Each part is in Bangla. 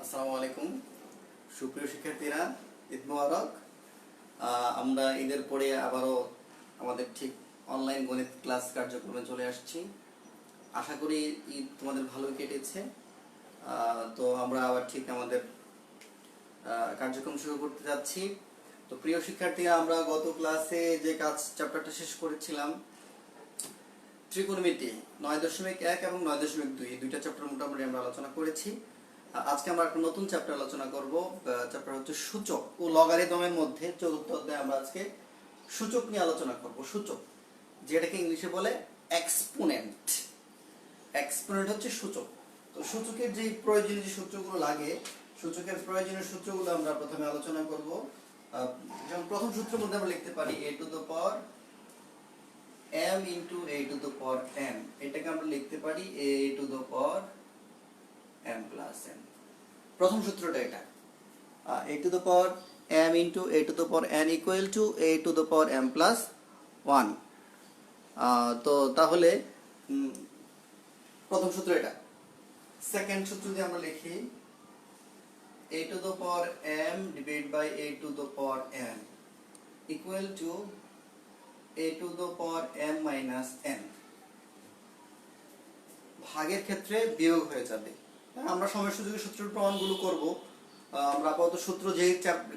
আসসালামু আলাইকুম সুপ্রিয় শিক্ষার্থীরা, ঈদ মোবারক। আমরা ঈদের পরে আবারও আমাদের ঠিক অনলাইন গণিত ক্লাস কার্যক্রমে চলে আসছি। আশা করি ঈদ তোমাদের ভালোই কেটেছে। তো আমরা আবার ঠিক আমাদের কার্যক্রম শুরু করতে যাচ্ছি। তো প্রিয় শিক্ষার্থীরা, আমরা গত ক্লাসে যে চ্যাপ্টারটা শেষ করেছিলাম ত্রিকোণমিতি 9.1 এবং 9.2, এই দুইটা চ্যাপ্টার মোটামুটি আমরা আলোচনা করেছি। আজকে আমরা একটা নতুন চ্যাপ্টার আলোচনা করব। চ্যাপ্টার হচ্ছে সূচক ও লগারিদমের মধ্যে চতুর্থ অধ্যায়ে আমরা আজকে সূচক নিয়ে আলোচনা করব। সূচক, যেটাকে ইংলিশে বলে এক্সপোনেন্ট। এক্সপোনেন্ট হচ্ছে সূচক। তো সূচকের যে প্রয়োজনীয় যে সূত্রগুলো লাগে, সূচকের প্রয়োজনীয় সূত্রগুলো আমরা প্রথমে আলোচনা করব। যেমন প্রথম সূত্রের মধ্যে আমরা লিখতে পারি a to the power m into a to the power n, এটাকে আমরা লিখতে পারি a to the power m plus n। প্রথম সূত্রটা এটা, a to the power m into a to the power n equal to a to the power m plus 1। তো তাহলে প্রথম সূত্র এটা। সেকেন্ড সূত্র যদি আমরা লিখি a to the power m divided by a to the power n equal to a to the power m minus n। ভাগের ক্ষেত্রে বিয়োগ হয়ে যাবে। আমরা সময় সুযোগের সূত্রের প্রমাণগুলো করব। আমরা আপাতত সূত্র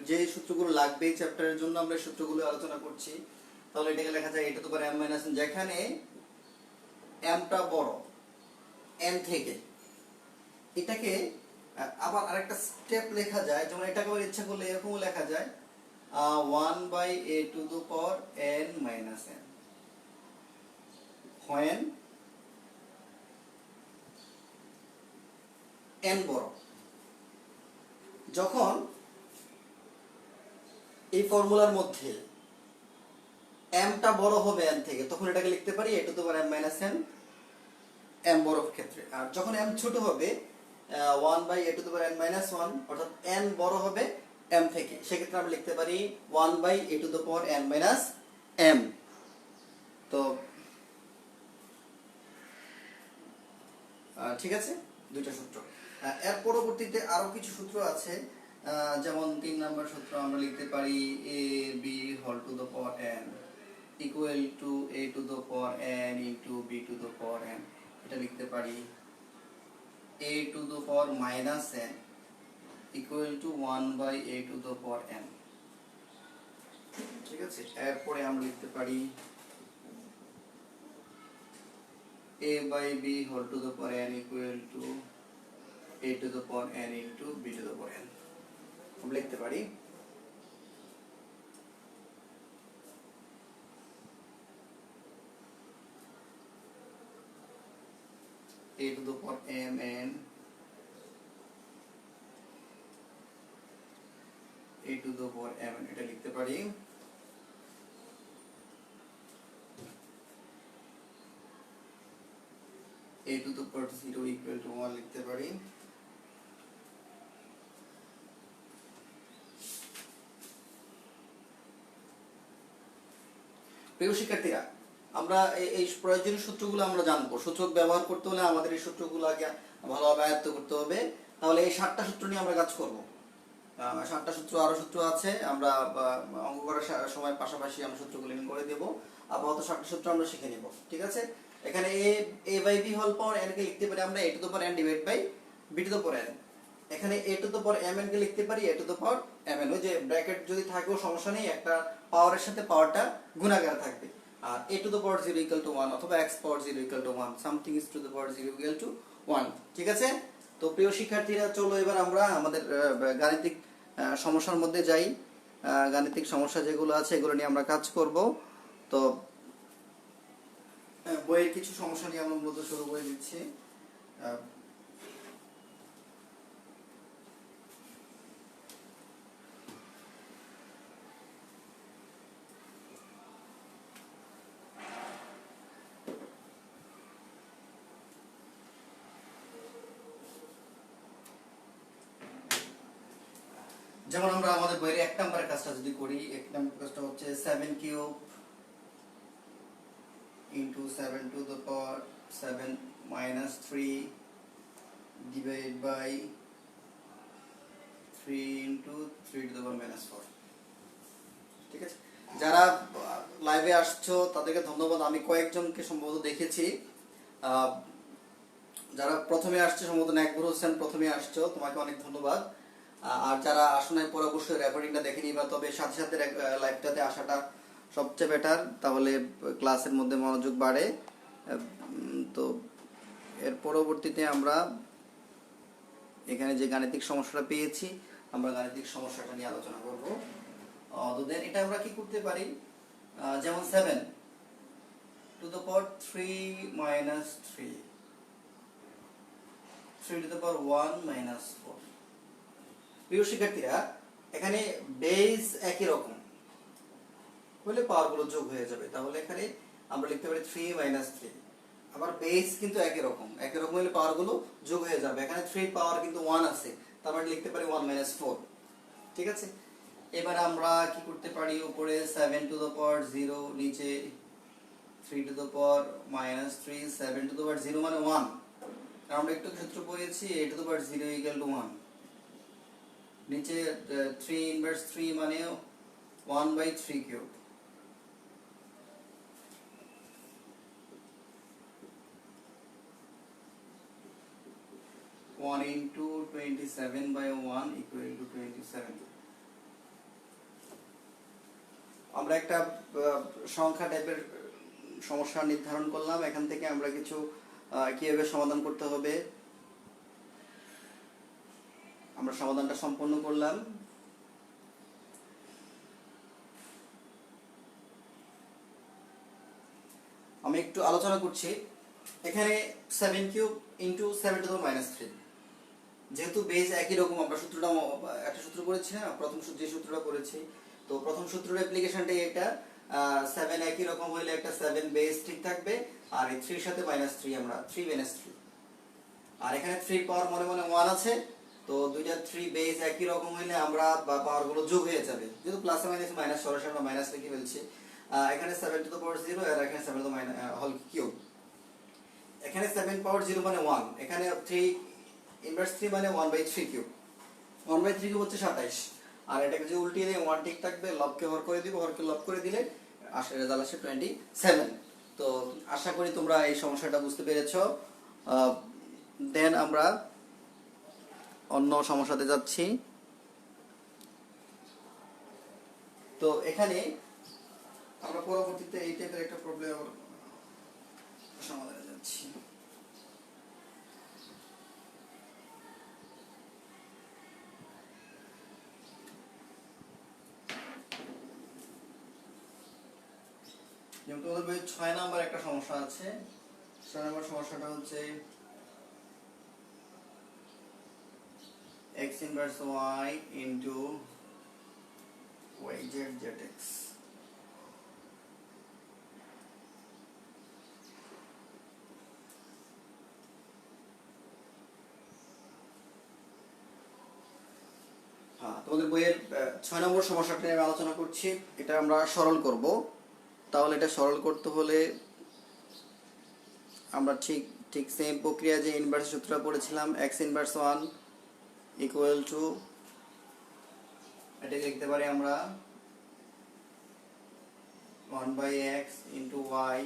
যে সূত্রগুলো লাগবে এই চ্যাপ্টারের জন্য আমরা সূত্রগুলো আলোচনা করছি। তাহলে এটাকে লেখা যায় a to the power m minus n, যেখানে m টা বড় n থেকে। এটাকে আবার আরেকটা স্টেপ লেখা যায়, যেমন এটাকে আবার ইচ্ছা করলে এরকমও লেখা যায় 1 by a to the power n minus n, when n বড়। যখন এই ফর্মুলার মধ্যে m টা বড় হবে n থেকে, তখন এটাকে লিখতে পারি a to the power m minus n, m বড় ক্ষেত্রে। আর যখন m ছোট হবে 1 by a to the power n minus 1, অর্থাৎ n বড় হবে m থেকে, সেক্ষেত্রে আমরা লিখতে পারি 1 by a to the power n minus m। তো ঠিক আছে, দুইটা সূত্র। এর পরবর্তীতে আরো কিছু সূত্র আছে, যেমন 3 নম্বর সূত্র আমরা লিখতে পারি a b whole to the power n equal to a to the power n into b to the power n। এটা লিখতে পারি a to the power minus n equal to 1 by a to the power n। ঠিক আছে, এরপরে আমরা লিখতে পারি a by b whole to the power n equal to a to the power n into b to the power n। আমরা লিখতে পারি a to the power m n a to the power m n, এটা লিখতে পারি a to the power 0 equal to 1 লিখতে পারি। প্রিয় শিক্ষার্থীরা, আমরা এই প্রয়োজনীয় সূত্রগুলো আমরা জানবো। সূচক ব্যবহার করতে হলে আমাদের এই সূত্রগুলো আগে ভালোভাবে আয়ত্ত করতে হবে। তাহলে এই 7টা সূত্র নিয়ে আমরা কাজ করব। 7টা সূত্র, আরো সূত্র আছে, আমরা অঙ্ক করার সময় পাশাপাশি আমরা সূত্রগুলো করে দেব। আপাতত 7টা সূত্র আমরা শিখে নেব, ঠিক আছে। এখানে a by b whole power n কে লিখতে পারি আমরা a to the power n divide by b to the power n। এখানে a to the power m n কে লিখতে পারি a to the power m n। ওই যে ব্র্যাকেট যদি থাকেও সমস্যা নেই, একটা পাওয়ারের সাথে পাওয়ারটা গুণাকার থাকবে। আর a to the power 0 equal to 1 অথবা x power 0 equal to 1, something is to the power 0 equal to 1। ঠিক আছে। তো প্রিয় শিক্ষার্থীরা, চলো এবার আমরা আমাদের গাণিতিক সমস্যার মধ্যে যাই। গাণিতিক সমস্যা যেগুলো আছে এগুলো নিয়ে আমরা কাজ করব। তো বইয়ের কিছু সমস্যা নিয়ে আমরা মূলত শুরু করে দিচ্ছি। যেমন আমরা আমাদের বইয়ের 1 নম্বরের কাজটা যদি করি, 1 নম্বর কাজটা হচ্ছে 7 cube into 7 to the power 7 minus 3 divided by 3 × 3⁻⁴। ঠিক আছে, যারা লাইভে আসছো তাদেরকে ধন্যবাদ। আমি কয়েকজনকে সম্ভবত দেখেছি, যারা প্রথমে আসছে সম্ভবত নাকবুর হোসেন প্রথমে আসছো, তোমাকে অনেক ধন্যবাদ। আর যারা আসনের পর অবশ্যই রেকর্ডিংটা দেখে নিবা, তবে সাথে সাথে লাইভটাতে আসাটা সবচেয়ে বেটার, তাহলে ক্লাসের মধ্যে মনোযোগ বাড়ে। তো এর পরবর্তীতে আমরা এখানে যে গাণিতিক সমস্যাটা পেয়েছি, আমরা গাণিতিক সমস্যাটা নিয়ে আলোচনা করব। তো দেন এটা আমরা কি করতে পারি, যেমন 7 to the power 3 minus 3, 3 to the power 1 minus 4। প্রিয় শিক্ষার্থীরা, এখানে বেস একই রকম হলে পাওয়ারগুলো যোগ হয়ে যাবে, তাহলে এখানে আমরা লিখতে পারি 3 minus 3। আবার বেস কিন্তু একই রকম হলে পাওয়ারগুলো যোগ হয়ে যাবে। এখানে 3 পাওয়ার কিন্তু 1 আছে, তার মানে লিখতে পারি 1 minus 4। ঠিক আছে, এবার আমরা কি করতে পারি, উপরে 7 to the power 0, নিচে 3 to the power minus 3, 7 to the power 0 মানে 1। আমরা একটু সূত্র পড়েছি, a to the power 0 equal to 1। নিচে 3 inverse 3 মানে 1/3 cube। (1 into 27/1 equal to 27)। আমরা একটা সংখ্যা টাইপের সমস্যা নির্ধারণ করলাম, এখান থেকে আমরা কিছু কিভাবে সমাধান করতে হবে আমরা সমাধানটা সম্পন্ন করলাম। আমি একটু আলোচনা করছি। এখানে 7 cube into 7 to the minus 3, যেহেতু বেস একই রকম, আমরা সূত্রটা একটা সূত্র করেছি না, প্রথম যে সূত্রটা করেছি, তো প্রথম সূত্রের অ্যাপ্লিকেশনটাই এটা। 7 একই রকম হইলে একটা 7 বেস ঠিক থাকবে, আর এই 3 এর সাথে -3, আমরা 3 - 3। আর এখানে 3 পাওয়ার মনে মনে 1 আছে, তো দুইটা 3 বেস একই রকম হইলে আমরা পাওয়ার গুলো যোগ হয়ে যাবে, যেহেতু প্লাস মাইনাস মাইনাস সরাসরি আমরা মাইনাস লিখে ফেলছি। এখানে 7 to the power 0 আর এখানে 7 to the হোল কিউব। এখানে 7 পাওয়ার 0 মানে 1, এখানে 3 ইনভার্স 3 মানে 1/3 কিউব। 1/3 কিউব হচ্ছে 27। আর এটাকে যে উল্টিয়ে দিয়ে 1 ঠিক থাকবে, লবকে হর করে দিব, হরকে লব করে দিলে রেজাল্ট আসে 27। তো আশা করি তোমরা এই সমস্যাটা বুঝতে পেরেছো। দেন আমরা অন্য সমস্যাতে যাচ্ছি। তো এখানে আমরা পরবর্তীতে এই টাইপের একটা প্রবলেম সমাধানে যাচ্ছি। যেমন তোমাদের বই 6 নাম্বার একটা সমস্যা আছে। 6 নাম্বার সমস্যাটা হচ্ছে x inverse y into yz zx। তোমাদের বইয়ের 6 নম্বর সমস্যাটা নিয়ে আলোচনা করছি। এটা আমরা সরল করব। তাহলে এটা সরল করতে হলে আমরা ঠিক সেম প্রক্রিয়া যে ইনভার্স সূত্রটা পড়েছিলাম, x ইনভার্স 1 ইকুয়াল টু, এটা লিখতে পারি আমরা 1/x into y,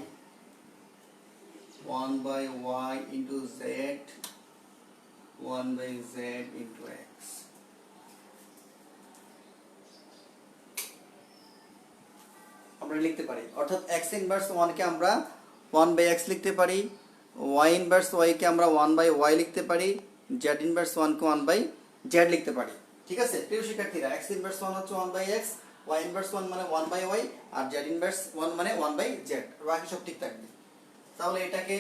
1/y into z, 1/z into x। আমরা লিখতে পারি, অর্থাৎ x ইনভার্স 1 কে আমরা 1/x লিখতে পারি, y ইনভার্স y কে আমরা 1/y লিখতে পারি, z ইনভার্স 1 কে 1/z লিখতে পারি। ঠিক আছে প্রিয় শিক্ষার্থীরা, x ইনভার্স 1 হচ্ছে 1/x, y ইনভার্স 1 মানে 1/y, আর z ইনভার্স 1 মানে 1/z, বাকি সব ঠিক থাকবে। তাহলে এটাকে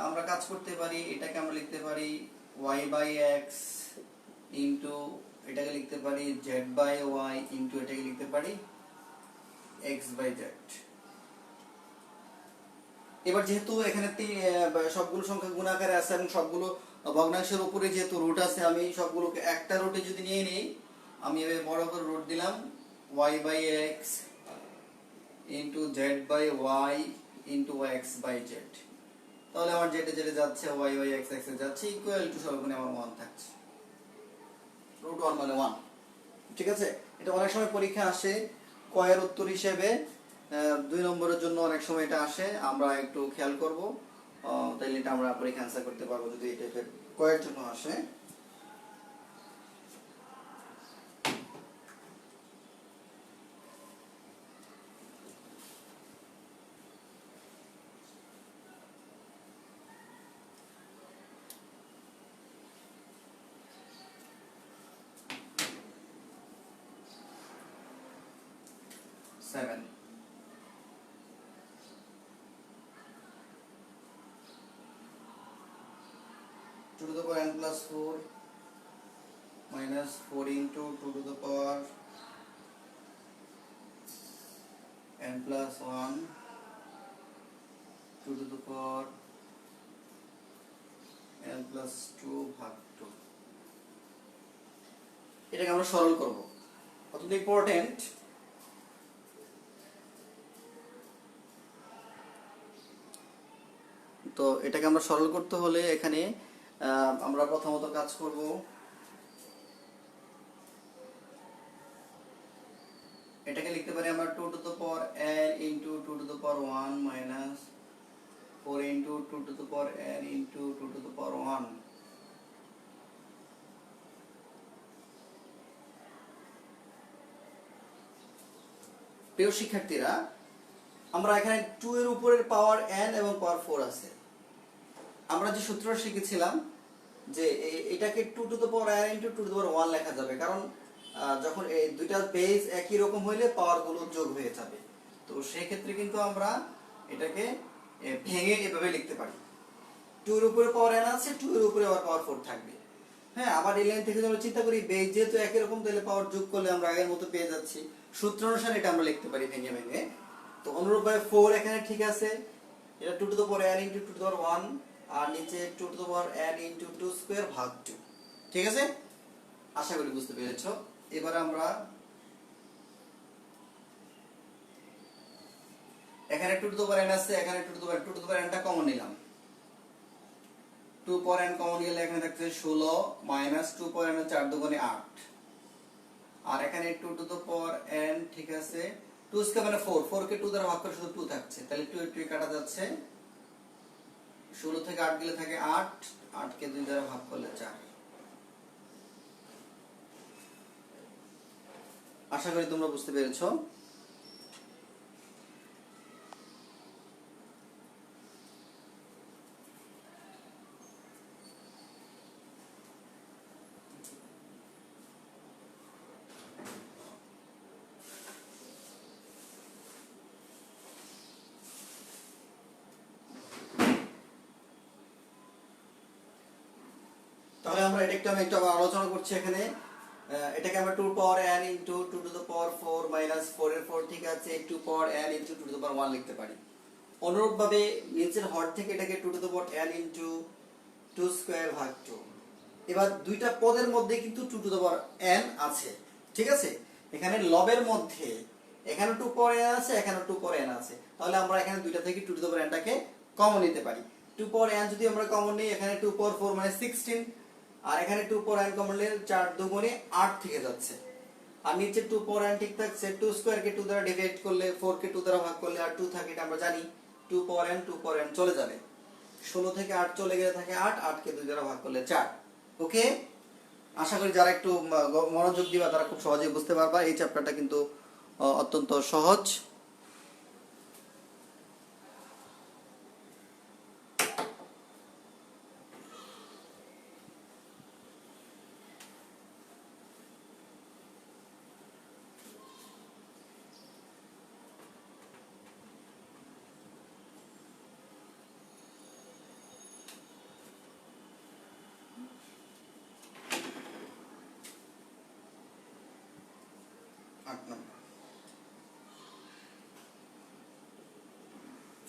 আমরা কাজ করতে পারি, এটাকে আমরা লিখতে পারি y/x ইনটু, এটাকে লিখতে পারি z/y ইনটু, এটাকে লিখতে পারি x/z। এবার যেহেতু এখানে সবগুলো সংখ্যা গুণ আকারে আছে এবং সবগুলো ভগ্নাংশের উপরে যেহেতু রুট আছে, আমি সবগুলোকে একটা রুটে যদি নিয়ে নেই, আমি এভাবে বড় করে রুট দিলাম y/x into z/y into x/z। তাহলে আমার যেটা যাচ্ছে y/x এ যাচ্ছে ইকুয়াল টু সর্বগুণে আমার 1 থাকছে, √1 মানে 1। ঠিক আছে, এটা অনেক সময় পরীক্ষা আসে কয়ের উত্তর হিসেবে 2 নম্বরের জন্য অনেক সময় এটা আসে, আমরা একটু খেয়াল করব, তাইলে এটা আমরা পরীক্ষা অ্যান্সার করতে পারবো যদি এই টাইপের কয়ের জন্য আসে। Seven 2 to the power n plus 4 minus 4 into 2 to the power n plus 1 2 to the power n plus 2 ভাগ 2, এটাকে আমরা সরল করব। অত্যন্ত ইম্পর্টেন্ট। তো এটাকে আমরা সরল করতে হলে এখানে আমরা প্রথমত কাজ করব, এটাকে লিখতে পারি আমরা 2 to the power n into 2 to the power 1 minus 4 into 2 to the power n into 2 to the power 1। প্রিয় শিক্ষার্থীরা, আমরা এখানে 2 এর উপরের পাওয়ার n এবং পাওয়ার 4 আছে। আমরা যে সূত্রটা শিখেছিলাম যে এটাকে 2 to the power n into 2 to the power 1 লেখা যাবে, কারণ যখন এই দুইটা বেস একই রকম হইলে পাওয়ার গুলো যোগ হয়ে যাবে। তো সেই ক্ষেত্রে কিন্তু আমরা এটাকে ভেঙে এভাবে লিখতে পারি, 2 এর উপরে পাওয়ার n আছে, 2 এর উপরে আবার পাওয়ার 4 থাকবে। হ্যাঁ, আবার এই লাইন থেকে আমরা চিন্তা করি বেস যেহেতু একই রকম, তাহলে পাওয়ার যোগ করলে আমরা আগের মতো পেয়ে যাচ্ছি। সূত্র অনুসারে এটা আমরা লিখতে পারি ভেঙে ভেঙে। তো অনুরূপভাবে 4 এখানে ঠিক আছে, এটা 2 to the power n into 2 to the power 1, আর নিচে 2 to the power n into 2 square ভাগ 2। ঠিক আছে, আশা করি বুঝতে পেরেছো। এবার আমরা এখানে 2 to the power n আছে, এখানে 2 to the power n টা কমন নিলাম, 2 power n কমন গেলে এখানে থাকছে 16 মাইনাস 2 power n এর 4 দুগুণে 8, আর এখানে 2 to the power n ঠিক আছে, 2 স্কয়ার মানে 4, 4 কে 2 দ্বারা ভাগ করে শুধু 2 থাকছে, তাহলে 2 2 কাটা যাচ্ছে, 16 থেকে 8 গেলে থাকে 8, 8 কে 2 দ্বারা ভাগ করলে 4। আশা করি তোমরা বুঝতে পেরেছো। তাহলে আমরা এটা একটু আবার আলোচনা করছি এখানে। এটাকে আমরা 2 পাওয়ার n into 2 to the power 4 minus 4 এর 4 ঠিক আছে, 2 পাওয়ার n into 2 to the power 1 লিখতে পারি। অনুরূপভাবে নিচের হর থেকে এটাকে 2 to the power n into 2 square ভাগ 2। এবার দুইটা পদের মধ্যে কিন্তু 2 to the power n আছে, ঠিক আছে। এখানে লবের মধ্যে এখানে 2 পাওয়ার n আছে, এখানে 2 পাওয়ার n আছে, তাহলে আমরা এখানে দুইটা থেকে 2 to the power n টাকে কমন নিতে পারি। 2 পাওয়ার n যদি আমরা কমন নিই, এখানে 2 পাওয়ার 4 মানে 16, আর এখানে 2 পাওয়ার n কমন নিলে 4 দুগুণে 8 থেকে যাচ্ছে, আর নিচে 2 পাওয়ার n ঠিক থাকছে। 2 স্কয়ার কে 2 দ্বারা ডিভাইড করলে, 4 কে 2 দ্বারা ভাগ করলে আর 2 থাকে, এটা আমরা জানি। 2 পাওয়ার n চলে যাবে, 16 থেকে 8 চলে গেলে থাকে 8, 8 কে 2 দ্বারা ভাগ করলে 4। ওকে, আশা করি যারা একটু মনোযোগ দিবা তারা খুব সহজেই বুঝতে পারবা। এই চ্যাপ্টারটা কিন্তু অত্যন্ত সহজ।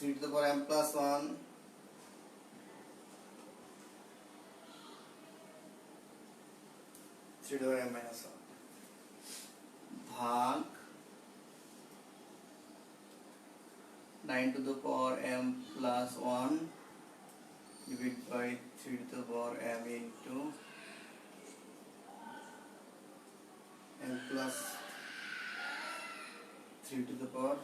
Three to the power m plus 1 3 to the power m minus 1 भाग 9 to the power m plus 1 divided by 3 to the power m into m plus 3 to the power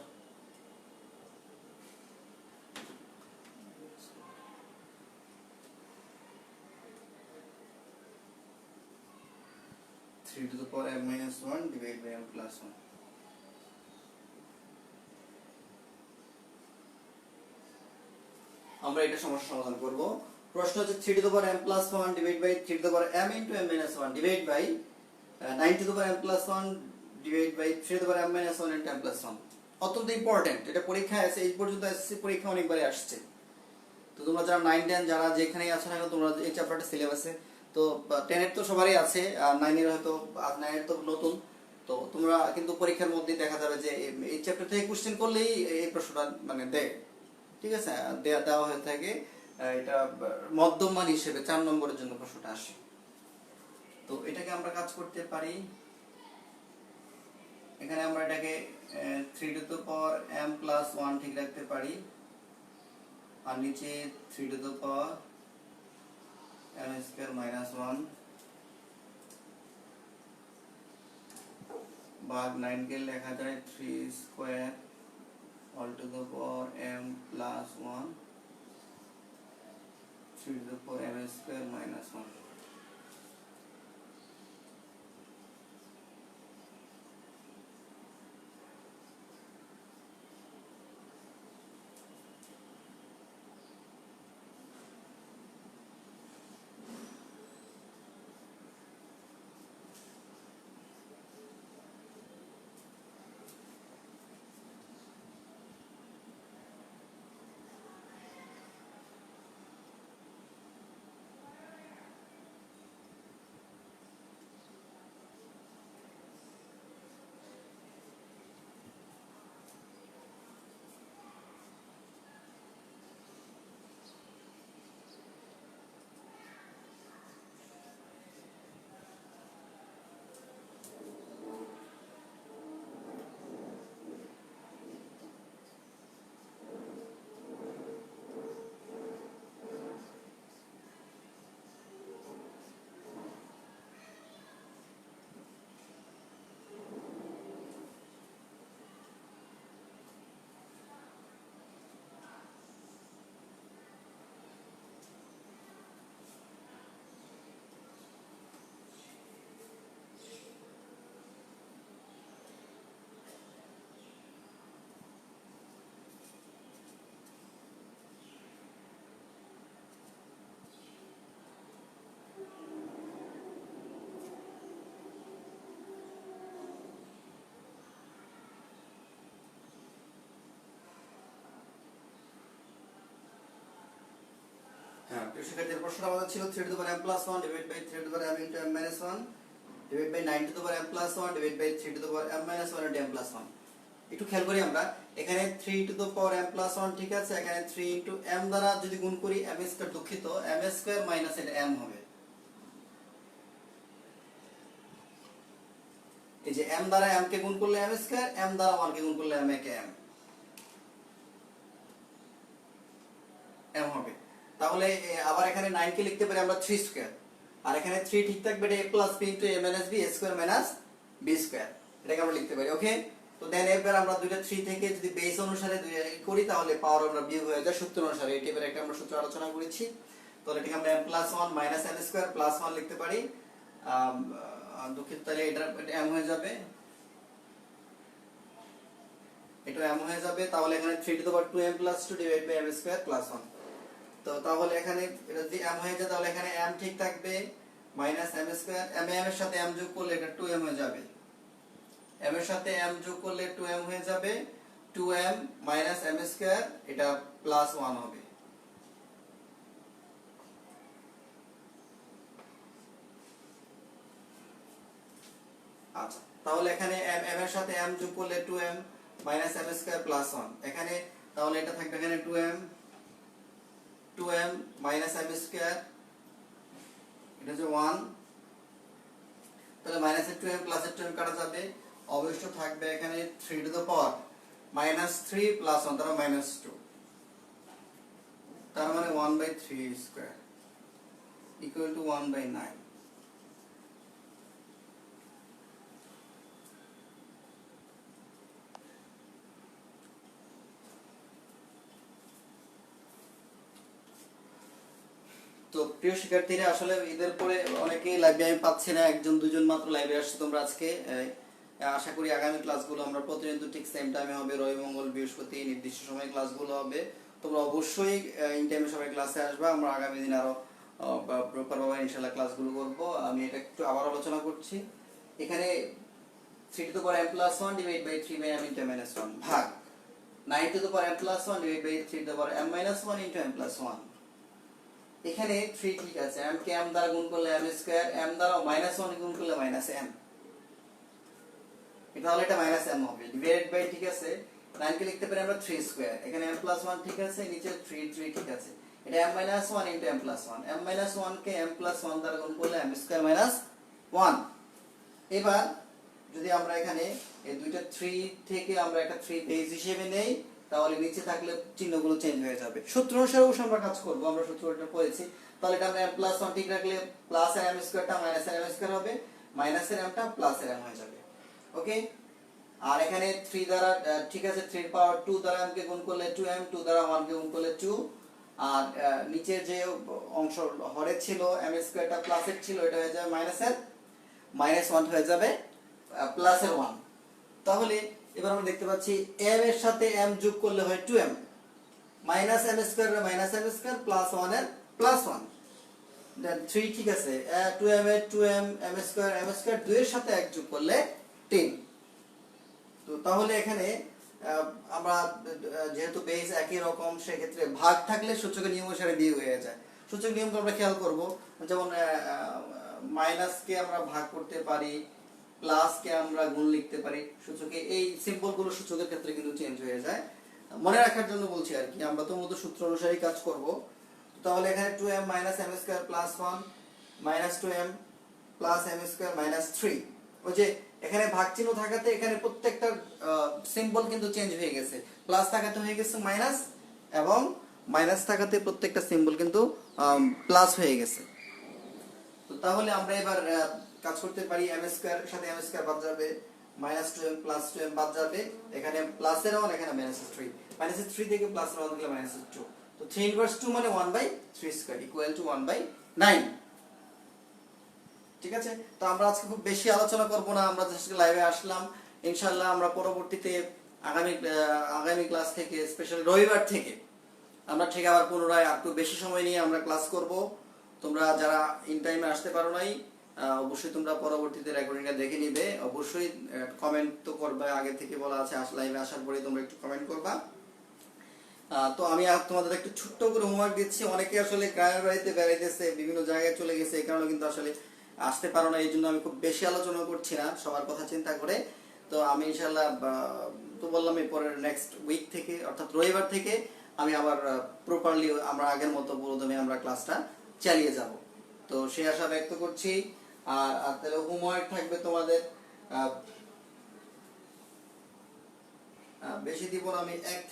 3 to the power m minus 1 divided by m plus 1. আমরা এটা সমস্যা সমাধান করব। প্রশ্ন হচ্ছে 3 to the power m plus 1 divided by 3 to the power m into m minus 1 divided by 9 to the power m plus 1 divided by 3 to the power m minus 1 into m plus 1. অত্যন্ত ইম্পর্টেন্ট, এটা পরীক্ষায় আছে, এই পর্যন্ত এসএসসি পরীক্ষা অনেকবারই আসছে। তো তোমরা যারা 9 10 যারা যেখানেই আছো না তোমরা এই চ্যাপ্টারটা সিলেবাসে তো 10 এর তো সবারই আছে, আর 9 এর হয়তো 9 এর তো নতুন। তো তোমরা কিন্তু পরীক্ষার মধ্যে দেখা যাবে যে এই চ্যাপ্টার থেকে কোশ্চেন করলেই এই প্রশ্নটা মানে দেয়, ঠিক আছে, দেওয়া হয়ে থাকে। এটা মধ্যমান হিসেবে 4 নম্বরের জন্য প্রশ্নটা আসে। তো এটাকে আমরা কাজ করতে পারি, এখানে আমরা এটাকে 3 to the power m plus 1 ঠিক রাখতে পারি, আর নিচে 3 to the power m square minus 1 भाग 9 के লেখা যায় 3 square all to the power m plus 1 3 to the power m square minus 1. হ্যাঁ, শিক্ষার্থীর প্রশ্নটা আমাদের ছিল 3 to the power m plus 1 divided by 3 to the power m into m minus 1 divided by 9 to the power m plus 1 divided by 3 to the power m minus 1 into m plus 1. একটু খেয়াল করি আমরা, এখানে 3 to the power m plus 1 ঠিক আছে, এখানে 3 into m দ্বারা যদি গুণ করি m স্কয়ার, দুঃখিত, m স্কয়ার মাইনাস এটা m হবে। এই যে m দ্বারা m কে গুণ করলে m স্কয়ার, m দ্বারা 1 কে গুণ করলে m কে m হবে। তাহলে আবার এখানে 9 কে লিখতে পারি আমরা 3 স্কয়ার, আর এখানে 3 ঠিক থাকবে, এটা a plus b into a minus b square minus b square, এটাকে আমরা লিখতে পারি। ওকে, তো দেন এবার আমরা দুইটা 3 থেকে যদি বেস অনুসারে করি তাহলে পাওয়ার আমরা বিয়োগ হয়ে যায় সূত্র অনুসারে। এই টাইপের একটা আমরা সূত্র আলোচনা করেছি। তাহলে এটাকে আমরা m plus 1 minus m square plus 1 লিখতে পারি। দুঃখিত, তাহলে এটা m হয়ে যাবে, এটা m হয়ে যাবে। তাহলে এখানে 3 to the power 2m plus 2 divided by m square plus 1। তো তাহলে এখানে এটা যদি m হয়ে যায় তাহলে এখানে m ঠিক থাকবে মাইনাস m স্কয়ার, m এর সাথে m যোগ করলে এটা 2m হয়ে যাবে, m এর সাথে m যোগ করলে 2m হয়ে যাবে, 2m মাইনাস m স্কয়ার এটা প্লাস 1 হবে। আচ্ছা, তাহলে এখানে m এর সাথে m যোগ করলে 2m minus m square plus 1, এখানে তাহলে এটা থাকবে এখানে 2m মাইনাস m স্কয়ার, এটা হচ্ছে 1, তাহলে মাইনাস 2m প্লাস 2m কাটা যাবে, অবশিষ্ট থাকবে এখানে 3 to the power minus 3 plus 1 তার মাইনাস 2, তার মানে 1/3 স্কয়ার ইকুয়াল টু 1/9। তো প্রিয় শিক্ষার্থীরা, আসলে ঈদের পরে অনেকেই লাইভে আমি পাচ্ছি না, একজন দুজন মাত্র লাইভে আসছে তোমরা আজকে। আশা করি আগামী ক্লাসগুলো আমরা প্রতিনিয়ত ঠিক সেম টাইমে হবে, রবি মঙ্গল বৃহস্পতি নির্দিষ্ট সময়ে ক্লাসগুলো হবে। তোমরা অবশ্যই ইন টাইমে সবাই ক্লাসে আসবা। আমরা আগামী দিন আরো প্রপার ভাবে ইনশাআল্লাহ ক্লাসগুলো করব। আমি এটা একটু আবার আলোচনা করছি। এখানে 3 to the power m plus 1 divided by 3 by m into m minus 1 ভাগ 9 to the power m plus 1 divided by 3 to the power m minus 1 into m plus 1। এখানে 3 ঠিক আছে, m কে m দ্বারা গুণ করলে m স্কয়ার, m দ্বারা -1 গুণ করলে -m, এটা হলো এটা -m হবে, ডিভাইডেড বাই ঠিক আছে 9 কে লিখতে পারি আমরা 3 স্কয়ার, এখানে m plus 1 ঠিক আছে, নিচে 3 ঠিক আছে, এটা m minus 1 into m plus 1, m minus 1 কে m plus 1 দ্বারা গুণ করলে m স্কয়ার minus 1। এবার যদি আমরা এখানে এই দুইটা 3 থেকে আমরা একটা 3 বেস হিসেবে নেই, তাহলে নিচে থাকলে চিহ্নগুলো চেঞ্জ হয়ে যাবে। সূত্র অনুসারে অবশ্য আমরা কাজ করব, আমরা সূত্রটা পড়েছি। তাহলে এটা আমরা m plus 1 ঠিক রাখলে প্লাস এর m স্কয়ারটা মাইনাস এর m স্কয়ার হবে, মাইনাস এর m টা প্লাস এর m হয়ে যাবে। ওকে, আর এখানে 3 দ্বারা ঠিক আছে 3 পাওয়ার 2 দ্বারা m কে গুণ করলে 2m, 2 দ্বারা 1 কে গুণ করলে 2, আর নিচে যে অংশ হরে ছিল m স্কয়ারটা প্লাস এর ছিল, এটা হয়ে যাবে মাইনাস এর, -1 হয়ে যাবে প্লাস এর 1। তাহলে এবার আমরা দেখতে পাচ্ছি m এর সাথে m যোগ করলে হয় 2m, মাইনাস m স্কয়ার এর মাইনাস m স্কয়ার, প্লাস 1 এর প্লাস 1, দেন 3 ঠিক আছে 2m এর 2m, m স্কয়ার 2 এর সাথে 1 যোগ করলে 3। তো তাহলে এখানে আমরা যেহেতু বেস একই রকম, সেক্ষেত্রে ভাগ থাকলে সূচকের নিয়ম অনুসারে বিয়োগ হয়ে যায়। সূচক নিয়মটা আমরা খেয়াল করব, যেমন মাইনাস কে আমরা ভাগ করতে পারি, প্লাস কে আমরা গুণ লিখতে পারি, সূচকে এই সিম্বলগুলো সূচকের ক্ষেত্রে কিন্তু চেঞ্জ হয়ে যায়। মনে রাখার জন্য বলছি আর কি, আমরা তো মূলত সূত্র অনুসারেই কাজ করব। তাহলে এখানে 2m minus m square plus 1 minus 2m plus m square minus 3, ওই যে এখানে ভাগ চিহ্ন থাকাতে এখানে প্রত্যেকটা সিম্বল কিন্তু চেঞ্জ হয়ে গেছে, প্লাস থাকাতে হয়ে গেছে মাইনাস, এবং মাইনাস থাকাতে প্রত্যেকটা সিম্বল কিন্তু প্লাস হয়ে গেছে। তো তাহলে আমরা এবার কাজ করতে পারি, m স্কয়ার এর সাথে m স্কয়ার বাদ যাবে, -2m প্লাস 2m বাদ যাবে, এখানে প্লাস এর 1, এখানে -3, -3 থেকে প্লাস এর 1 দিলে -2। তো 3 ইনভার্স 2 মানে 1/3 স্কয়ার ইকুয়াল টু 1/9। ঠিক আছে, তো আমরা আজকে খুব বেশি আলোচনা করব না, আমরা জাস্ট লাইভে আসলাম। ইনশাআল্লাহ আমরা পরবর্তীতে আগামী ক্লাস থেকে, স্পেশালি রবিবার থেকে আমরা ঠিক আবার পুনরায় একটু বেশি সময় নিয়ে আমরা ক্লাস করব। তোমরা যারা ইন টাইমে আসতে পারো নাই, অবশ্যই তোমরা পরবর্তীতে রেকর্ডিংটা দেখে নিবে। অবশ্যই কমেন্ট তো করবে, আগে থেকে বলা আছে লাইভে আসার পরে তোমরা একটু কমেন্ট করবা। তো আমি তোমাদের একটু ছোট্ট করে হোমওয়ার্ক দিচ্ছি। অনেকে আসলে গ্রামের বাড়িতে বেড়াইতেছে, বিভিন্ন জায়গায় চলে গেছে, এই কারণে কিন্তু আসলে আসতে পারো না, এই জন্য আমি খুব বেশি আলোচনা করছি না, সবার কথা চিন্তা করে। তো আমি ইনশাআল্লাহ তো বললাম এই পরের নেক্সট উইক থেকে, অর্থাৎ রবিবার থেকে আমি আবার প্রপারলি আমরা আগের মতো পুরোদমে আমরা ক্লাসটা চালিয়ে যাব। তো সেই আশা ব্যক্ত করছি। আর তাহলে হোমওয়ার্ক থাকবে তোমাদের, বেশি দিব না, আমি 1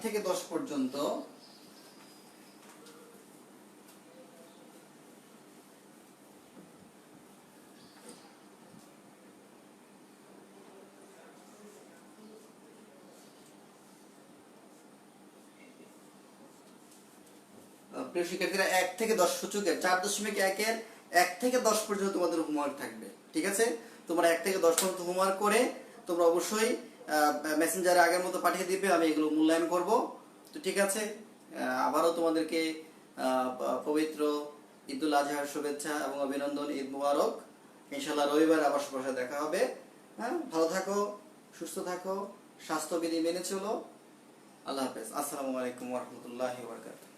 থেকে 10 পর্যন্ত প্রিয় শিক্ষার্থীরা 1 থেকে 10 সূচকের 4.1 এর 1 থেকে 10 পর্যন্ত তোমাদের হোমওয়ার্ক থাকবে। ঠিক আছে, তোমরা 1 থেকে 10 পর্যন্ত হোমওয়ার্ক করে তোমরা অবশ্যই মেসেঞ্জারে আগের মতো পাঠিয়ে দিবে, আমি এগুলো মূল্যায়ন করব। তো ঠিক আছে, আবারও তোমাদেরকে পবিত্র ঈদুল আজহার শুভেচ্ছা এবং অভিনন্দন, ঈদ মুবারক। ইনশাআল্লাহ রবিবার আবার সবার সাথে দেখা হবে। হ্যাঁ, ভালো থাকো, সুস্থ থাকো, স্বাস্থ্যবিধি মেনে চলো। আল্লাহ হাফেজ। আসসালামু আলাইকুম ওয়া রাহমাতুল্লাহি ওয়া বারাকাতুহু।